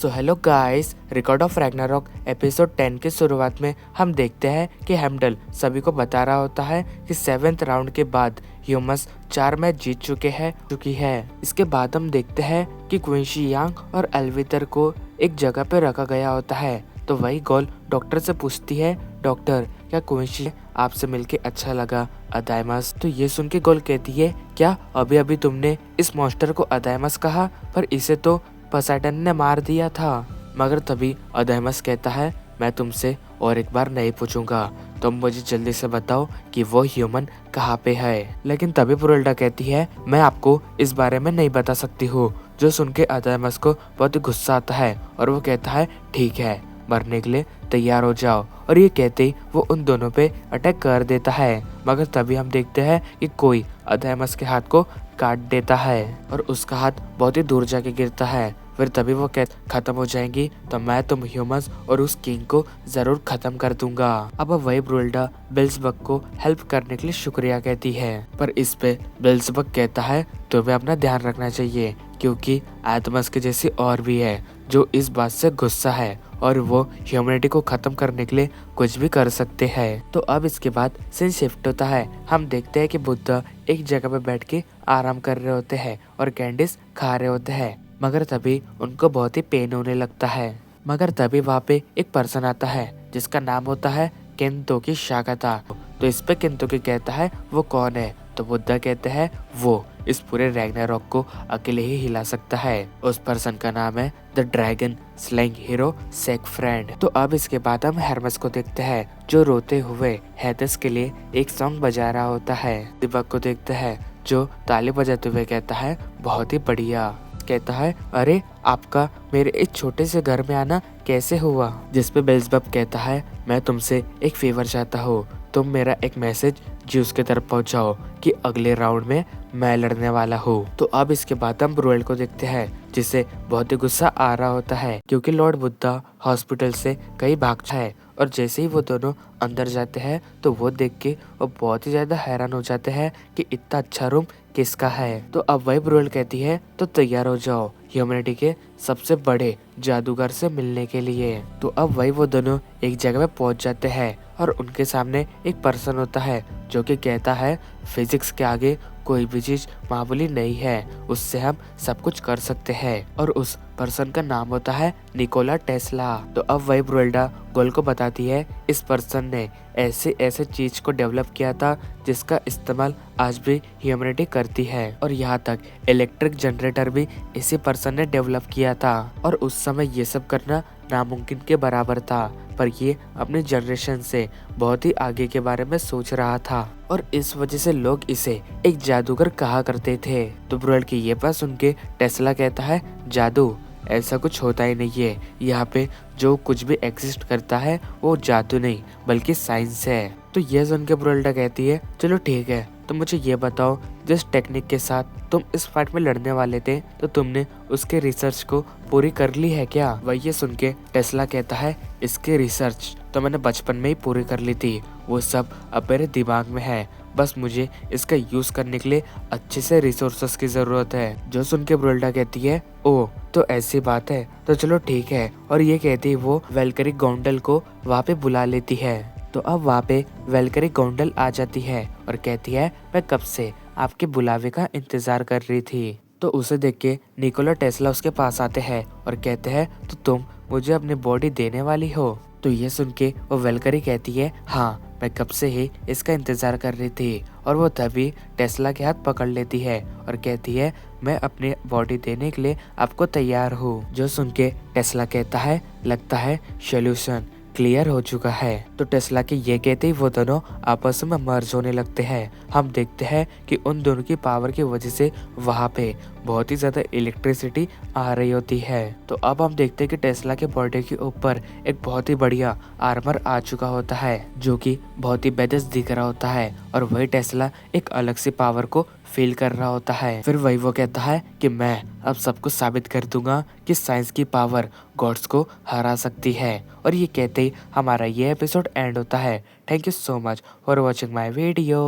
So hello guys, record of Ragnarok episode 10 के शुरुआत में हम देखते हैं कि हेमडल सभी को बता रहा होता है कि 7th राउंड के बाद ह्यूमस 4 मैच जीत चुकी है। इसके बाद हम देखते हैं कि क्विंसी यांग और एल्वितर को एक जगह पे रखा गया होता है। तो वही गोल डॉक्टर से पूछती है, डॉक्टर क्या क्विंसी आपसे मिलके अच्छा लगा अदायमस। तो ये सुन के गोल कहती है, क्या अभी अभी तुमने इस मॉन्स्टर को अदायमस कहा, पर इसे तो पोसेidon ने मार दिया था। मगर तभी अदायमस कहता है, मैं तुमसे और एक बार नहीं पूछूंगा, तुम मुझे जल्दी से बताओ कि वो ह्यूमन कहाँ पे है। लेकिन तभी पुरल्डा कहती है, मैं आपको इस बारे में नहीं बता सकती हूँ। जो सुन के अदायमस को बहुत ही गुस्सा आता है और वो कहता है, ठीक है, मरने के लिए तैयार हो जाओ। और ये कहते ही वो उन दोनों पे अटैक कर देता है। मगर तभी हम देखते हैं कि कोई अदायमस के हाथ को काट देता है और उसका हाथ बहुत ही दूर जाके गिरता है। फिर तभी वो खत्म हो जाएंगी तो मैं तुम ह्यूमंस और उस किंग को जरूर खत्म कर दूंगा। अब वही ब्रुल्डा बेल्ज़ेबुब को हेल्प करने के लिए शुक्रिया कहती है, पर इस पे बेल्ज़ेबुब कहता है, तुम्हें अपना ध्यान रखना चाहिए क्योंकि एटमस के जैसी और भी है जो इस बात से गुस्सा है और वो ह्यूमैनिटी को खत्म करने के लिए कुछ भी कर सकते हैं। तो अब इसके बाद सीन शिफ्ट होता है। हम देखते हैं कि बुद्धा एक जगह पे बैठ के आराम कर रहे होते हैं और कैंडिस खा रहे होते हैं। मगर तभी उनको बहुत ही पेन होने लगता है। मगर तभी वहाँ पे एक पर्सन आता है जिसका नाम होता है केंतोकी शाकाता। तो इस पे केंतोकी कहता है, वो कौन है? तो बुद्धा कहते हैं, वो इस पूरे रैग्नारॉक को अकेले ही हिला सकता है। उस पर्सन का नाम है द ड्रैगन स्लेइंग हीरो सेकफ्रेंड। तो अब इसके बाद हम हेरमेस को देखते हैं जो रोते हुए हेदेस के लिए एक सॉन्ग बजा रहा होता है। दिबक को देखते हैं जो ताली बजाते हुए कहता है, बहुत ही बढ़िया। कहता है, अरे आपका मेरे एक छोटे से घर में आना कैसे हुआ? जिसपे बेल्ज़ेबुब कहता है, मैं तुमसे एक फेवर चाहता हूँ, तुम मेरा एक मैसेज ज्यूस की तरफ पहुंचाओ कि अगले राउंड में मैं लड़ने वाला हूँ। तो अब इसके बाद हम ब्रुएल को देखते हैं जिसे बहुत ही गुस्सा आ रहा होता है क्योंकि लॉर्ड बुद्धा हॉस्पिटल से कहीं भागता है और जैसे ही वो दोनों अंदर जाते हैं तो वो देख के वो बहुत ही ज्यादा हैरान हो जाते हैं कि इतना अच्छा रूम किसका है। तो अब वही ब्रुएल कहती है, तो तैयार हो जाओ ह्यूमैनिटी के सबसे बड़े जादूगर से मिलने के लिए। तो अब वही वो दोनों एक जगह पे पहुंच जाते हैं और उनके सामने एक पर्सन होता है जो कि कहता है, फिजिक्स के आगे कोई भी चीज मामूली नहीं है, उससे हम सब कुछ कर सकते हैं। और उस पर्सन का नाम होता है निकोला टेस्ला। तो अब वही ब्रुएल्डा गोल को बताती है, इस पर्सन ने ऐसे चीज को डेवलप किया था जिसका इस्तेमाल आज भी ह्यूमैनिटी करती है और यहाँ तक इलेक्ट्रिक जनरेटर भी इसी पर्सन ने डेवलप किया था। और उस समय ये सब करना नामुमकिन के बराबर था, पर ये अपने जनरेशन से बहुत ही आगे के बारे में सोच रहा था और इस वजह से लोग इसे एक जादूगर कहा करते थे। तो ब्रुएल की ये बात सुन के टेस्ला कहता है, जादू ऐसा कुछ होता ही नहीं है, यहाँ पे जो कुछ भी एग्जिस्ट करता है वो जादू नहीं बल्कि साइंस है। तो ये सुन के ब्रुएल्डा कहती है, चलो ठीक है, तो मुझे ये बताओ, जिस टेक्निक के साथ तुम इस फाइट में लड़ने वाले थे तो तुमने उसके रिसर्च को पूरी कर ली है क्या? वही ये सुन के टेस्ला कहता है, इसके रिसर्च तो मैंने बचपन में ही पूरी कर ली थी, वो सब अब मेरे दिमाग में है, बस मुझे इसका यूज करने के लिए अच्छे से रिसोर्सेस की जरूरत है। जो सुन के ब्रुएल्डा कहती है, ओ तो ऐसी बात है, तो चलो ठीक है। और ये कहती है वो वेलकरी गोंडल को वहाँ पे बुला लेती है। तो अब वहाँ पे वेलकरी गोंडल आ जाती है और कहती है, मैं कब से आपके बुलावे का इंतजार कर रही थी। तो उसे देख के निकोला टेस्ला उसके पास आते हैं और कहते हैं, तो तुम मुझे अपनी बॉडी देने वाली हो? तो ये सुन के वो वेलकरी कहती है, हाँ मैं कब से ही इसका इंतजार कर रही थी। और वो तभी टेस्ला के हाथ पकड़ लेती है और कहती है, मैं अपनी बॉडी देने के लिए आपको तैयार हूँ। जो सुन के टेस्ला कहता है, लगता है सोल्यूशन क्लियर हो चुका है। तो टेस्ला के ये कहते ही वो दोनों आपस में मर्ज होने लगते हैं। हम देखते हैं कि उन दोनों की पावर की वजह से वहाँ पे बहुत ही ज्यादा इलेक्ट्रिसिटी आ रही होती है। तो अब हम देखते हैं कि टेस्ला के बॉडी के ऊपर एक बहुत ही बढ़िया आर्मर आ चुका होता है जो कि बहुत ही बेदस दिख रहा होता है और वही टेस्ला एक अलग सी पावर को फील कर रहा होता है। फिर वही वो कहता है कि मैं अब सबको साबित कर दूंगा कि साइंस की पावर गॉड्स को हरा सकती है। और ये कहते ही हमारा ये एपिसोड एंड होता है। Thank you so much for watching my video.